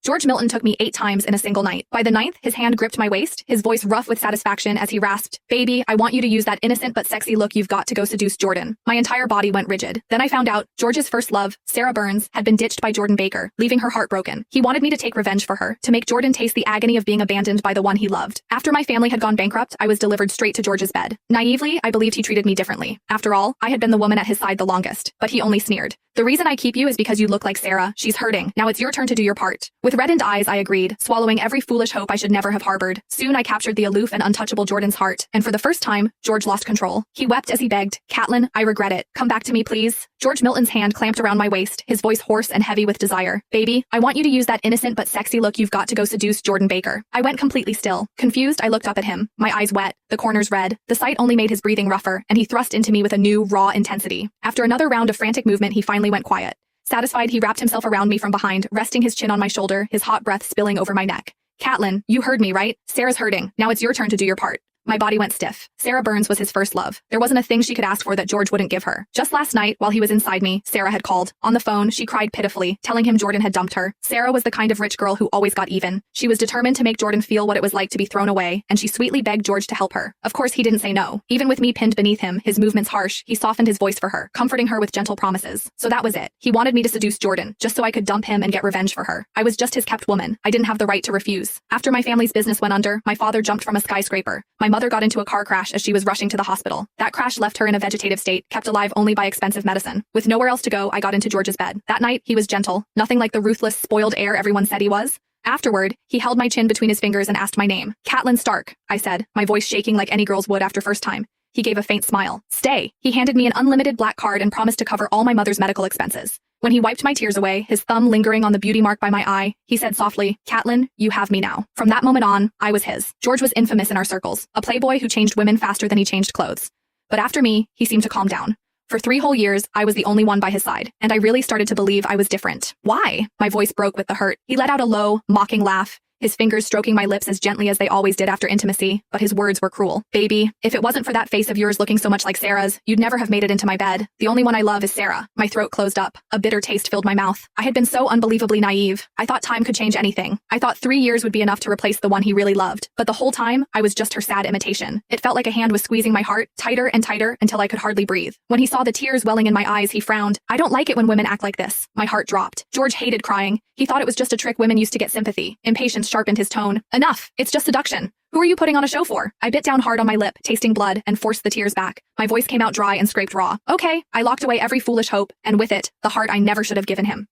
George Milton took me 8 times in a single night. By the 9th, his hand gripped my waist, his voice rough with satisfaction as he rasped, "Baby, I want you to use that innocent but sexy look you've got to go seduce Jordan." My entire body went rigid. Then I found out George's first love, Sarah Burns, had been ditched by Jordan Baker, leaving her heartbroken. He wanted me to take revenge for her, to make Jordan taste the agony of being abandoned by the one he loved. After my family had gone bankrupt, I was delivered straight to George's bed. Naively, I believed he treated me differently. After all, I had been the woman at his side the longest, but he only sneered. "The reason I keep you is because you look like Sarah. She's hurting. Now it's your turn to do your part." With reddened eyes, I agreed, swallowing every foolish hope I should never have harbored. Soon I captured the aloof and untouchable Jordan's heart, and for the first time, George lost control. He wept as he begged, "Catelyn, I regret it. Come back to me, please." George Milton's hand clamped around my waist, his voice hoarse and heavy with desire. "Baby, I want you to use that innocent but sexy look you've got to go seduce Jordan Baker." I went completely still. Confused, I looked up at him, my eyes wet, the corners red. The sight only made his breathing rougher, and he thrust into me with a new, raw intensity. After another round of frantic movement, he finally went quiet. Satisfied, he wrapped himself around me from behind, resting his chin on my shoulder, his hot breath spilling over my neck. "Catelyn, you heard me, right? Sarah's hurting. Now it's your turn to do your part." My body went stiff. Sarah Burns was his first love. There wasn't a thing she could ask for that George wouldn't give her. Just last night, while he was inside me, Sarah had called. On the phone, she cried pitifully, telling him Jordan had dumped her. Sarah was the kind of rich girl who always got even. She was determined to make Jordan feel what it was like to be thrown away, and she sweetly begged George to help her. Of course, he didn't say no. Even with me pinned beneath him, his movements harsh, he softened his voice for her, comforting her with gentle promises. So that was it. He wanted me to seduce Jordan, just so I could dump him and get revenge for her. I was just his kept woman. I didn't have the right to refuse. After my family's business went under, my father jumped from a skyscraper. My mother got into a car crash as she was rushing to the hospital. That crash left her in a vegetative state, kept alive only by expensive medicine. With nowhere else to go, I got into George's bed. That night, he was gentle, nothing like the ruthless, spoiled heir everyone said he was. Afterward, he held my chin between his fingers and asked my name. "Catelyn Stark," I said, my voice shaking like any girl's would after first time. He gave a faint smile. "Stay." He handed me an unlimited black card and promised to cover all my mother's medical expenses. When he wiped my tears away, his thumb lingering on the beauty mark by my eye, he said softly, "Catelyn, you have me now." From that moment on, I was his. George was infamous in our circles, a playboy who changed women faster than he changed clothes. But after me, he seemed to calm down. For 3 whole years, I was the only one by his side, and I really started to believe I was different. "Why?" My voice broke with the hurt. He let out a low, mocking laugh, his fingers stroking my lips as gently as they always did after intimacy, but his words were cruel. "Baby, if it wasn't for that face of yours looking so much like Sarah's, you'd never have made it into my bed. The only one I love is Sarah." My throat closed up. A bitter taste filled my mouth. I had been so unbelievably naive. I thought time could change anything. I thought 3 years would be enough to replace the one he really loved. But the whole time, I was just her sad imitation. It felt like a hand was squeezing my heart, tighter and tighter, until I could hardly breathe. When he saw the tears welling in my eyes, he frowned. "I don't like it when women act like this." My heart dropped. George hated crying. He thought it was just a trick women used to get sympathy. Impatience sharpened his tone. "Enough. It's just seduction. Who are you putting on a show for?" I bit down hard on my lip, tasting blood, and forced the tears back. My voice came out dry and scraped raw. "Okay." I locked away every foolish hope, and with it, the heart I never should have given him.